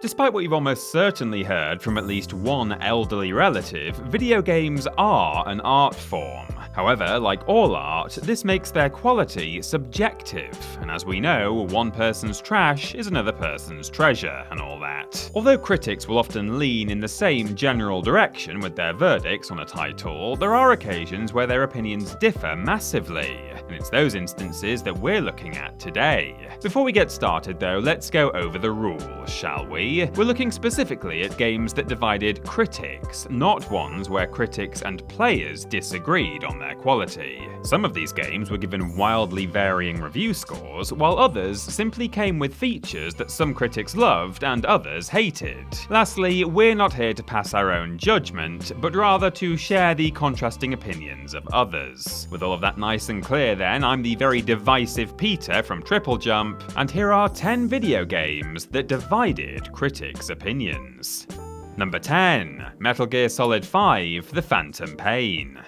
Despite what you've almost certainly heard from at least one elderly relative, video games are an art form. However, like all art, this makes their quality subjective, and as we know, one person's trash is another person's treasure and all that. Although critics will often lean in the same general direction with their verdicts on a title, there are occasions where their opinions differ massively, and it's those instances that we're looking at today. Before we get started though, let's go over the rules, shall we? We're looking specifically at games that divided critics, not ones where critics and players disagreed on their quality. Some of these games were given wildly varying review scores, while others simply came with features that some critics loved and others hated. Lastly, we're not here to pass our own judgment, but rather to share the contrasting opinions of others. With all of that nice and clear then, I'm the very divisive Peter from TripleJump, and here are 10 video games that divided critics' opinions. Number 10. Metal Gear Solid 5: The Phantom Pain.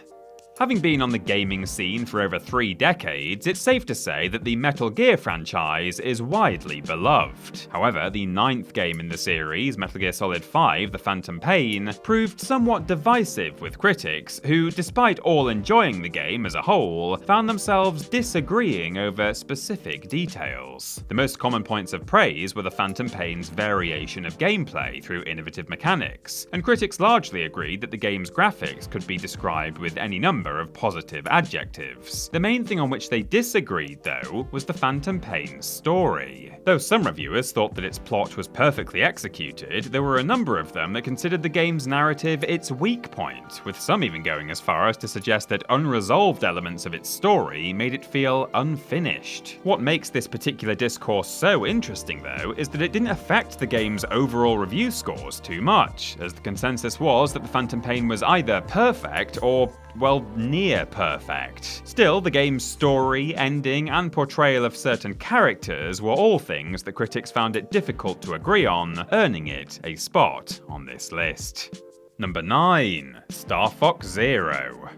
Having been on the gaming scene for over 3 decades, it's safe to say that the Metal Gear franchise is widely beloved. However, the 9th game in the series, Metal Gear Solid 5: The Phantom Pain, proved somewhat divisive with critics who, despite all enjoying the game as a whole, found themselves disagreeing over specific details. The most common points of praise were the Phantom Pain's variation of gameplay through innovative mechanics, and critics largely agreed that the game's graphics could be described with any number of positive adjectives. The main thing on which they disagreed, though, was the Phantom Pain's story. Though some reviewers thought that its plot was perfectly executed, there were a number of them that considered the game's narrative its weak point, with some even going as far as to suggest that unresolved elements of its story made it feel unfinished. What makes this particular discourse so interesting, though, is that it didn't affect the game's overall review scores too much, as the consensus was that the Phantom Pain was either perfect or, well, near perfect. Still, the game's story, ending, and portrayal of certain characters were all things that critics found it difficult to agree on, earning it a spot on this list. Number 9. Star Fox Zero.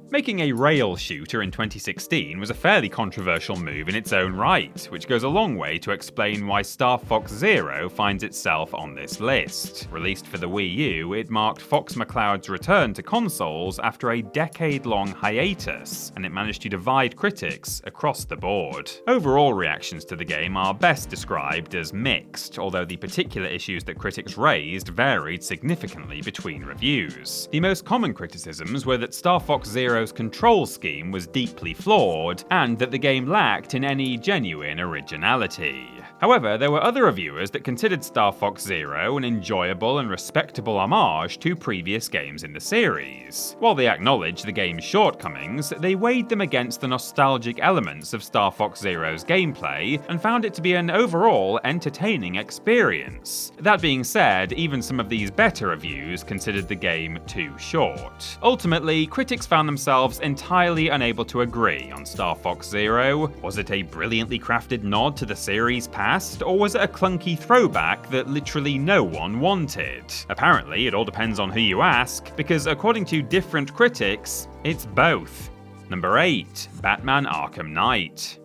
Making a rail shooter in 2016 was a fairly controversial move in its own right, which goes a long way to explain why Star Fox Zero finds itself on this list. Released for the Wii U, it marked Fox McCloud's return to consoles after a decade-long hiatus, and it managed to divide critics across the board. Overall reactions to the game are best described as mixed, although the particular issues that critics raised varied significantly between reviews. The most common criticisms were that Star Fox Zero's control scheme was deeply flawed, and that the game lacked in any genuine originality. However, there were other reviewers that considered Star Fox Zero an enjoyable and respectable homage to previous games in the series. While they acknowledged the game's shortcomings, they weighed them against the nostalgic elements of Star Fox Zero's gameplay and found it to be an overall entertaining experience. That being said, even some of these better reviews considered the game too short. Ultimately, critics found themselves entirely unable to agree on Star Fox Zero. Was it a brilliantly crafted nod to the series past, or was it a clunky throwback that literally no one wanted? Apparently, it all depends on who you ask, because according to different critics, it's both. Number 8. Batman Arkham Knight.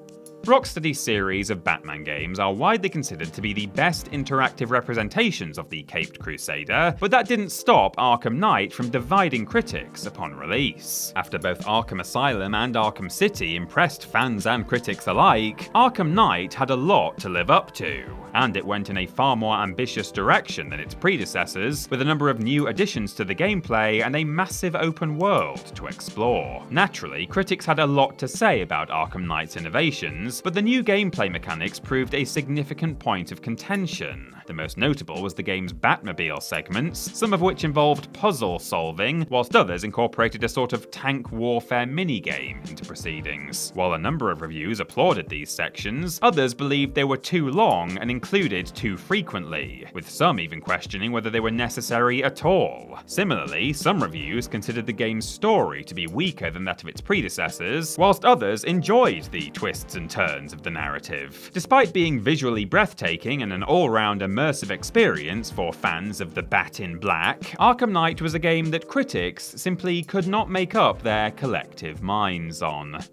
Rocksteady's series of Batman games are widely considered to be the best interactive representations of the Caped Crusader, but that didn't stop Arkham Knight from dividing critics upon release. After both Arkham Asylum and Arkham City impressed fans and critics alike, Arkham Knight had a lot to live up to, and it went in a far more ambitious direction than its predecessors, with a number of new additions to the gameplay and a massive open world to explore. Naturally, critics had a lot to say about Arkham Knight's innovations, but the new gameplay mechanics proved a significant point of contention. The most notable was the game's Batmobile segments, some of which involved puzzle solving, whilst others incorporated a sort of tank warfare minigame into proceedings. While a number of reviews applauded these sections, others believed they were too long and included too frequently, with some even questioning whether they were necessary at all. Similarly, some reviews considered the game's story to be weaker than that of its predecessors, whilst others enjoyed the twists and turns of the narrative. Despite being visually breathtaking and an all-round immersive experience for fans of the Bat in Black, Arkham Knight was a game that critics simply could not make up their collective minds on.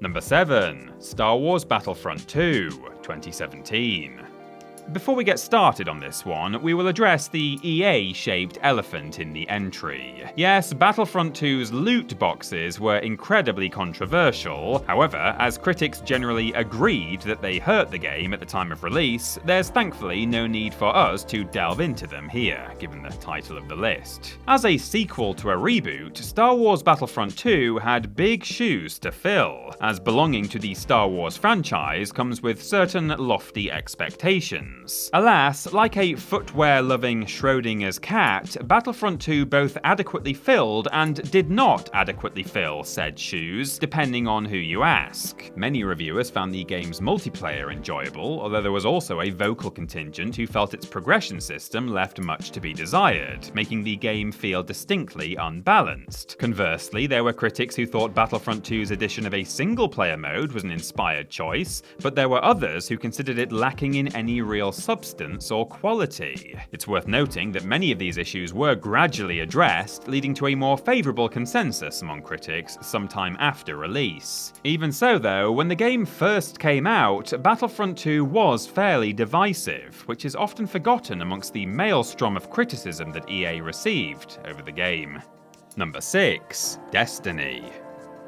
Number 7. Star Wars Battlefront 2, 2017. Before we get started on this one, we will address the EA-shaped elephant in the entry. Yes, Battlefront 2's loot boxes were incredibly controversial. However, as critics generally agreed that they hurt the game at the time of release, there's thankfully no need for us to delve into them here, given the title of the list. As a sequel to a reboot, Star Wars Battlefront 2 had big shoes to fill, as belonging to the Star Wars franchise comes with certain lofty expectations. Alas, like a footwear-loving Schrodinger's cat, Battlefront 2 both adequately filled and did not adequately fill said shoes, depending on who you ask. Many reviewers found the game's multiplayer enjoyable, although there was also a vocal contingent who felt its progression system left much to be desired, making the game feel distinctly unbalanced. Conversely, there were critics who thought Battlefront 2's addition of a single-player mode was an inspired choice, but there were others who considered it lacking in any real substance or quality. It's worth noting that many of these issues were gradually addressed, leading to a more favourable consensus among critics sometime after release. Even so though, when the game first came out, Battlefront 2 was fairly divisive, which is often forgotten amongst the maelstrom of criticism that EA received over the game. Number 6. Destiny.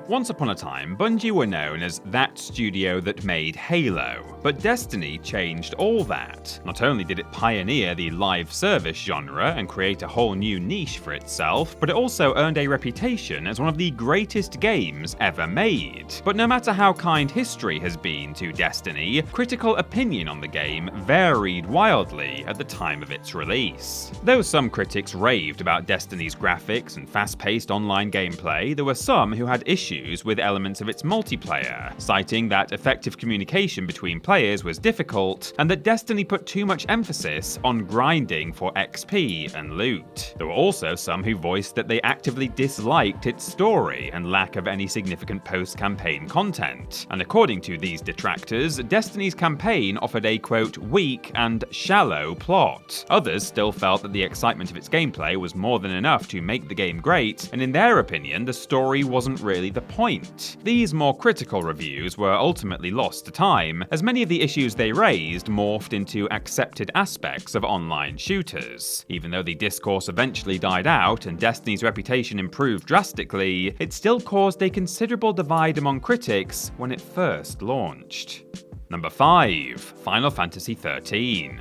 Once upon a time, Bungie were known as that studio that made Halo, but Destiny changed all that. Not only did it pioneer the live service genre and create a whole new niche for itself, but it also earned a reputation as one of the greatest games ever made. But no matter how kind history has been to Destiny, critical opinion on the game varied wildly at the time of its release. Though some critics raved about Destiny's graphics and fast-paced online gameplay, there were some who had issues with elements of its multiplayer, citing that effective communication between players was difficult and that Destiny put too much emphasis on grinding for XP and loot. There were also some who voiced that they actively disliked its story and lack of any significant post-campaign content. And according to these detractors, Destiny's campaign offered a quote, weak and shallow plot. Others still felt that the excitement of its gameplay was more than enough to make the game great, and in their opinion, the story wasn't really the point. These more critical reviews were ultimately lost to time, as many of the issues they raised morphed into accepted aspects of online shooters. Even though the discourse eventually died out and Destiny's reputation improved drastically, it still caused a considerable divide among critics when it first launched. Number 5. Final Fantasy XIII.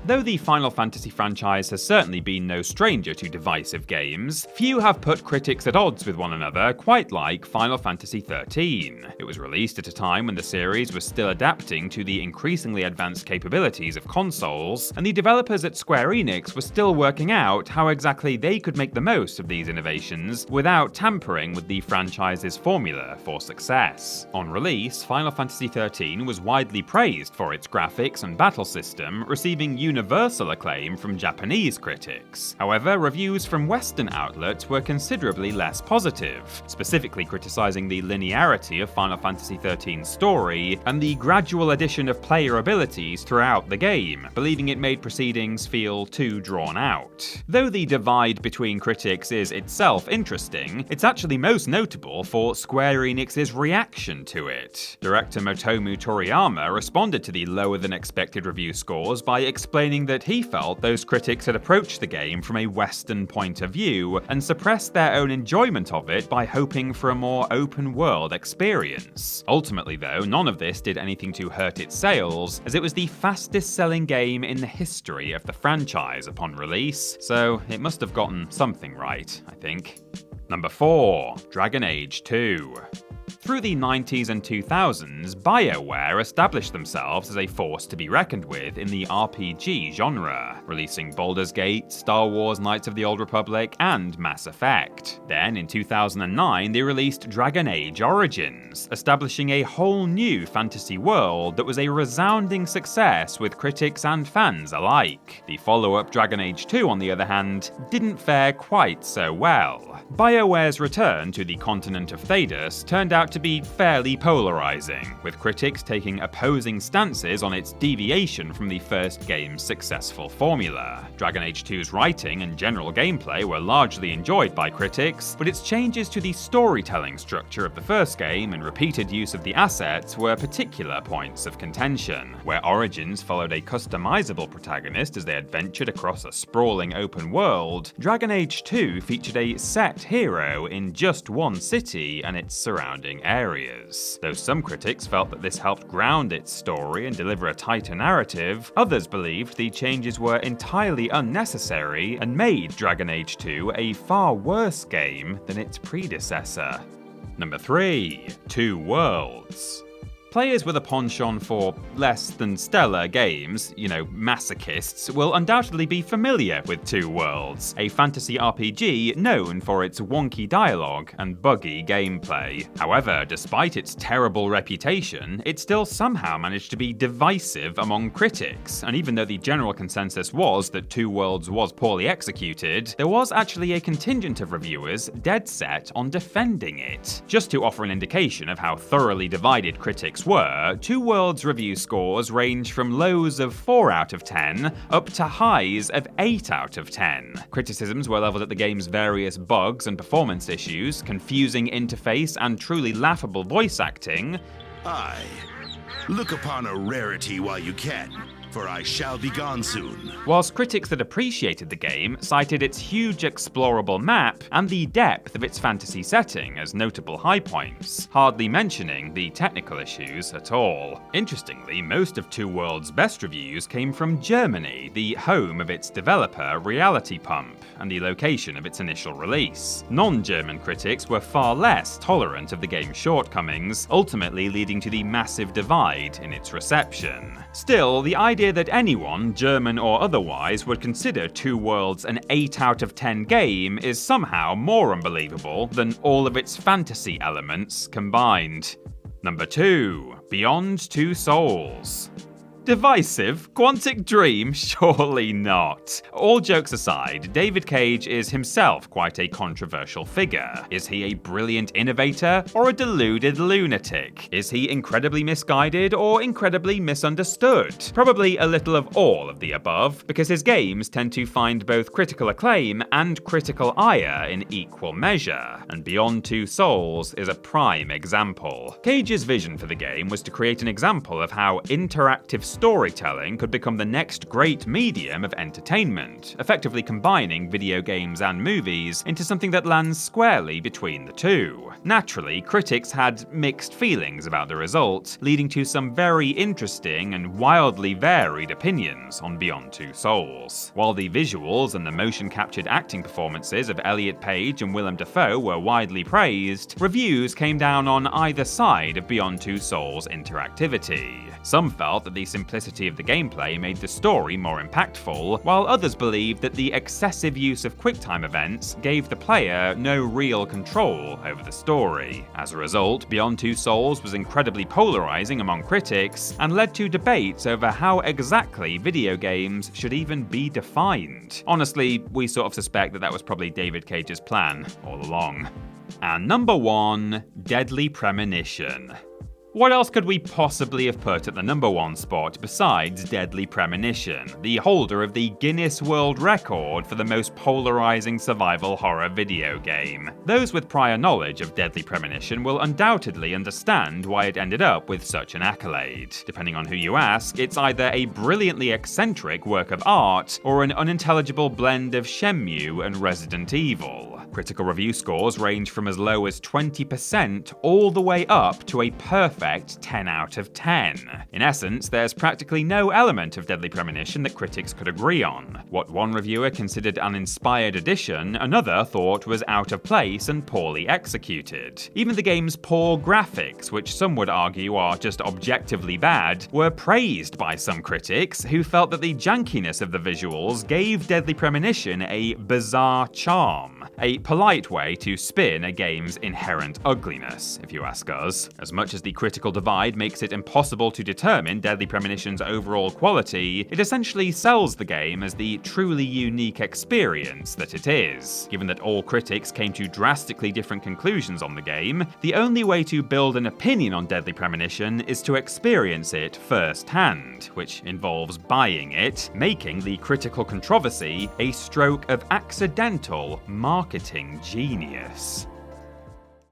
Though the Final Fantasy franchise has certainly been no stranger to divisive games, few have put critics at odds with one another quite like Final Fantasy XIII. It was released at a time when the series was still adapting to the increasingly advanced capabilities of consoles, and the developers at Square Enix were still working out how exactly they could make the most of these innovations without tampering with the franchise's formula for success. On release, Final Fantasy XIII was widely praised for its graphics and battle system, receiving universal acclaim from Japanese critics. However, reviews from Western outlets were considerably less positive, specifically criticizing the linearity of Final Fantasy XIII's story and the gradual addition of player abilities throughout the game, believing it made proceedings feel too drawn out. Though the divide between critics is itself interesting, it's actually most notable for Square Enix's reaction to it. Director Motomu Toriyama responded to the lower-than-expected review scores by explaining that he felt those critics had approached the game from a Western point of view and suppressed their own enjoyment of it by hoping for a more open-world experience. Ultimately though, none of this did anything to hurt its sales, as it was the fastest-selling game in the history of the franchise upon release, so it must have gotten something right, I think. Number 4. Dragon Age 2. Through the 90s and 2000s, BioWare established themselves as a force to be reckoned with in the RPG genre, releasing Baldur's Gate, Star Wars Knights of the Old Republic, and Mass Effect. Then, in 2009, they released Dragon Age Origins, establishing a whole new fantasy world that was a resounding success with critics and fans alike. The follow-up Dragon Age 2, on the other hand, didn't fare quite so well. BioWare's return to the continent of Thedas turned out out to be fairly polarizing, with critics taking opposing stances on its deviation from the first game's successful formula. Dragon Age 2's writing and general gameplay were largely enjoyed by critics, but its changes to the storytelling structure of the first game and repeated use of the assets were particular points of contention. Where Origins followed a customizable protagonist as they adventured across a sprawling open world, Dragon Age 2 featured a set hero in just one city and its surrounding areas. Though some critics felt that this helped ground its story and deliver a tighter narrative, others believed the changes were entirely unnecessary and made Dragon Age 2 a far worse game than its predecessor. Number 3. Two Worlds. Players with a penchant for less than stellar games, masochists, will undoubtedly be familiar with Two Worlds, a fantasy RPG known for its wonky dialogue and buggy gameplay. However, despite its terrible reputation, it still somehow managed to be divisive among critics, and even though the general consensus was that Two Worlds was poorly executed, there was actually a contingent of reviewers dead set on defending it. Just to offer an indication of how thoroughly divided critics were, Two Worlds review scores range from lows of 4 out of 10 up to highs of 8 out of 10. Criticisms were leveled at the game's various bugs and performance issues, confusing interface and truly laughable voice acting. Aye, look upon a rarity while you can, for I shall be gone soon. Whilst critics that appreciated the game cited its huge explorable map and the depth of its fantasy setting as notable high points, hardly mentioning the technical issues at all. Interestingly, most of Two Worlds' best reviews came from Germany, the home of its developer Reality Pump, and the location of its initial release. Non-German critics were far less tolerant of the game's shortcomings, ultimately leading to the massive divide in its reception. Still, the idea that anyone, German or otherwise, would consider Two Worlds an 8 out of 10 game is somehow more unbelievable than all of its fantasy elements combined. Number 2. Beyond Two Souls. Divisive? Quantic Dream? Surely not. All jokes aside, David Cage is himself quite a controversial figure. Is he a brilliant innovator or a deluded lunatic? Is he incredibly misguided or incredibly misunderstood? Probably a little of all of the above, because his games tend to find both critical acclaim and critical ire in equal measure, and Beyond Two Souls is a prime example. Cage's vision for the game was to create an example of how interactive storytelling could become the next great medium of entertainment, effectively combining video games and movies into something that lands squarely between the two. Naturally, critics had mixed feelings about the result, leading to some very interesting and wildly varied opinions on Beyond Two Souls. While the visuals and the motion-captured acting performances of Elliot Page and Willem Dafoe were widely praised, reviews came down on either side of Beyond Two Souls' interactivity. Some felt that the simplicity of the gameplay made the story more impactful, while others believed that the excessive use of QuickTime events gave the player no real control over the story. As a result, Beyond Two Souls was incredibly polarizing among critics and led to debates over how exactly video games should even be defined. Honestly, we sort of suspect that was probably David Cage's plan all along. And number 1, Deadly Premonition. What else could we possibly have put at the number 1 spot besides Deadly Premonition, the holder of the Guinness World Record for the most polarizing survival horror video game? Those with prior knowledge of Deadly Premonition will undoubtedly understand why it ended up with such an accolade. Depending on who you ask, it's either a brilliantly eccentric work of art or an unintelligible blend of Shenmue and Resident Evil. Critical review scores range from as low as 20% all the way up to a perfect 10 out of 10. In essence, there's practically no element of Deadly Premonition that critics could agree on. What one reviewer considered an inspired addition, another thought was out of place and poorly executed. Even the game's poor graphics, which some would argue are just objectively bad, were praised by some critics who felt that the jankiness of the visuals gave Deadly Premonition a bizarre charm. A polite way to spin a game's inherent ugliness, if you ask us. As much as the critical divide makes it impossible to determine Deadly Premonition's overall quality, it essentially sells the game as the truly unique experience that it is. Given that all critics came to drastically different conclusions on the game, the only way to build an opinion on Deadly Premonition is to experience it firsthand, which involves buying it, making the critical controversy a stroke of accidental marketing genius.